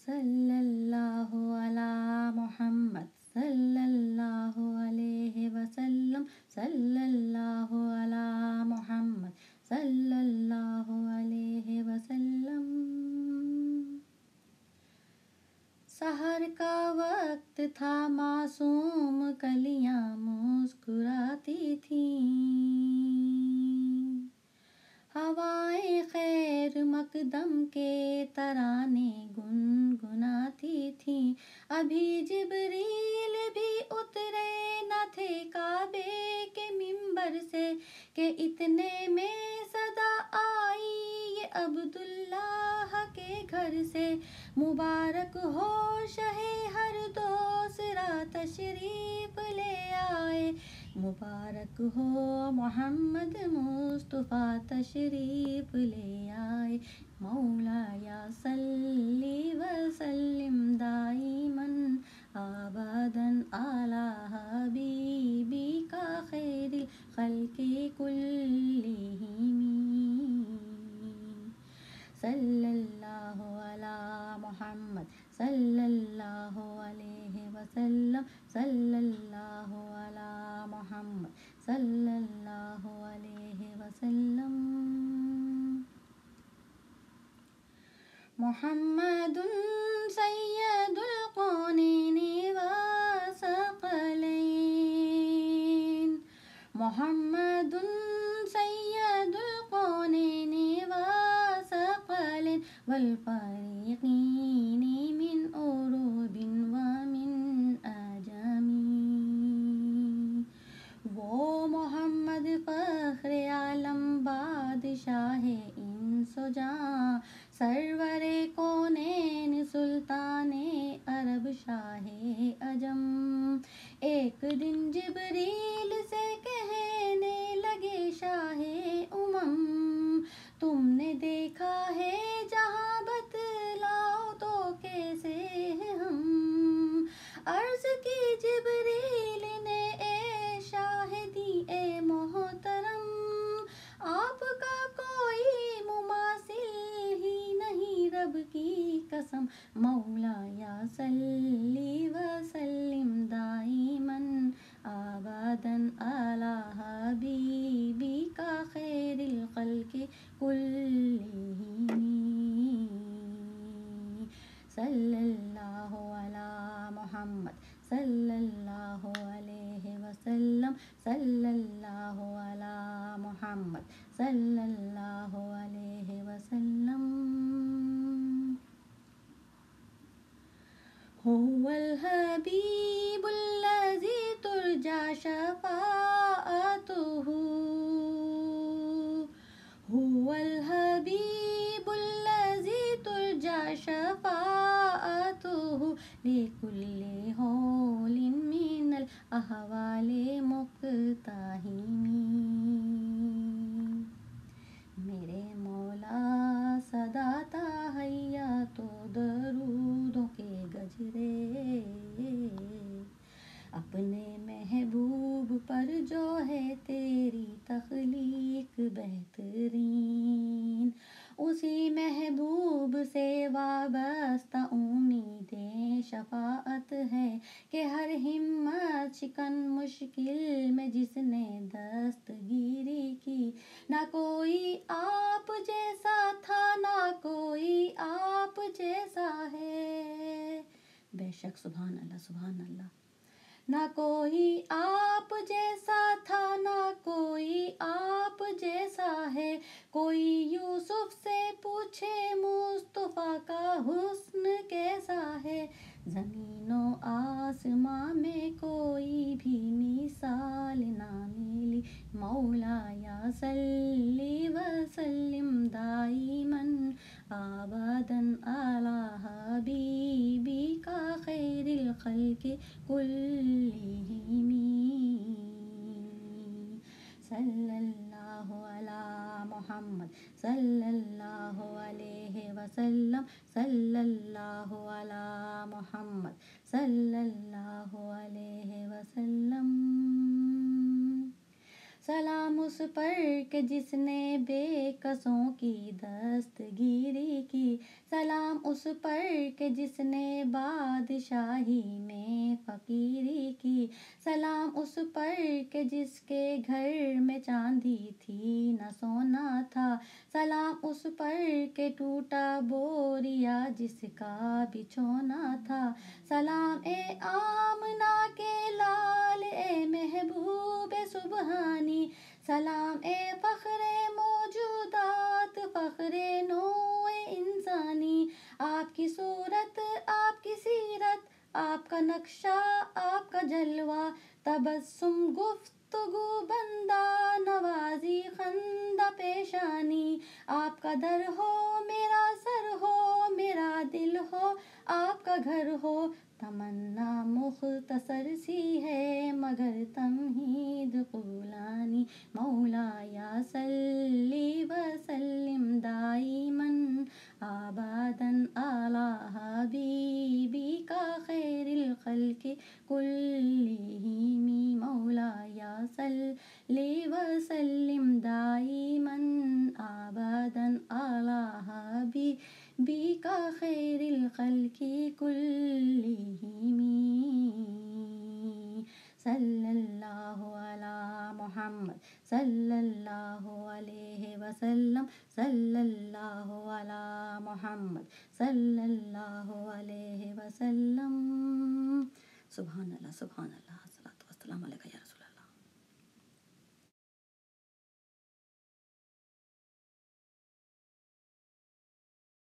صلی اللہ علی محمد صلی اللہ علیہ وسلم صلی اللہ علی محمد صلی اللہ علیہ وسلم۔ سحر کا وقت تھا، معصوم کلیاں مسکراتی تھیں، ہوائیں خیر مقدم کے ترانے گنگناتی تھیں، ابھی جبریل بھی اترے نہ تھے کعبے کے منبر سے کہ اتنے میں صدا آئی یہ عبداللہ کے گھر سے، مبارک ہو شہ ہر دوسرا تشریف لے آئے، مبارک ہو محمد مصطفیٰ تشریف لے آئے، مولایا صلی وسلم دائماً ابداً علی حبیبک خیر الخلق کلہم، صلی اللہ علی محمد صلی اللہ علیہ وسلم، صلی اللہ علی محمد صلی اللہ علیہ وسلم۔ محمد سید القونین والثقلین، محمد سید القونین والثقلین والفریقین من عرب ومن عجم، وہ محمد فخر عالم بادشاہ انس و جاں، سرور کونین سلطان عرب شاہ عجم، ایک دن جبریل سے کہنے لگے شاہ امم، تم نے دیکھا ہے جہاں بتلاؤ تو کیسے ہیں ہم، عرض کی جبریل نے اے شاہدی اے محترم، آپ کا کوئی مماثل ہی نہیں رب کی قسم، مولایا صلی وسلم دائماً ابداً علی حبیبک خیر الخلق کلہم، صلی اللہ علی محمد صلی اللہ علیہ وسلم، صلی اللہ علی محمد صلی اللہ علیہ وسلم۔ هو الحبیب الذی ترجى شفاعته، هو الحبیب الذی ترجى شفاعته لكل حول من الاحوال مقتحم، میرے مولا صدا تحیات و درودوں کے گجرے، اپنے محبوب پر جو ہے تیری تخلیق بہترین، اسی محبوب سے وابستہ امید شفاعت ہے کہ ہر ہمت شکن مشکل میں جس نے دستگیری کی، نہ کوئی آپ جیسا تھا نہ کوئی آپ جیسا ہے، بے شک سبحان اللہ سبحان اللہ، نہ کوئی آپ جیسا تھا نہ کوئی آپ جیسا ہے، کوئی یوسف سے پوچھے مصطفیٰ کا حسن کیسا ہے، زمین و آسماں میں کوئی بھی مثال نہ ملی، مولایا صلی وسلم دائماً ابداً علی حبیبک خیر الخلق کلہم، صلی اللہ علی محمد صلی اللہ علیہ وسلم، صلی اللہ علی محمد صلی اللہ علیہ وسلم، سلام اس پر کہ جس نے بے کسوں کی دستگیری کی، سلام اس پر کہ جس نے بادشاہی میں فقیری کی، سلام اس پر کہ جس کے گھر میں چاندی تھی نہ سونا تھا، سلام اس پر کہ ٹوٹا بوریا جس کا بچھونا تھا، سلام اے آمنہ کے لال، اے محبوب سبحانی، سلام اے فخر موجودات، فخر نوع انسانی، آپ کی صورت، آپ کی سیرت، آپ کا نقشہ، آپ کا جلوہ، تبسم گفتگو بندہ نوازی خندہ پیشانی، آپ کا در ہو میرا سر ہو، میرا دل ہو آپ کا گھر ہو، تمنا مختصر سی ہے مگر تمہید قولانی، مولایا صلی وسلم دائماً آباداً علی حبیبک خیر الخلق کلہم، مولایا صلی وسلم دائماً آباداً علی حبیبک خیر الخلق کلہم، صلی اللہ علی محمد صلی اللہ علیہ وسلم، صلی اللہ علی محمد صلی اللہ علیہ وسلم۔ سبحان اللہ، سبحان اللہ، الصلاۃ والسلام علیک یا رسول اللہ۔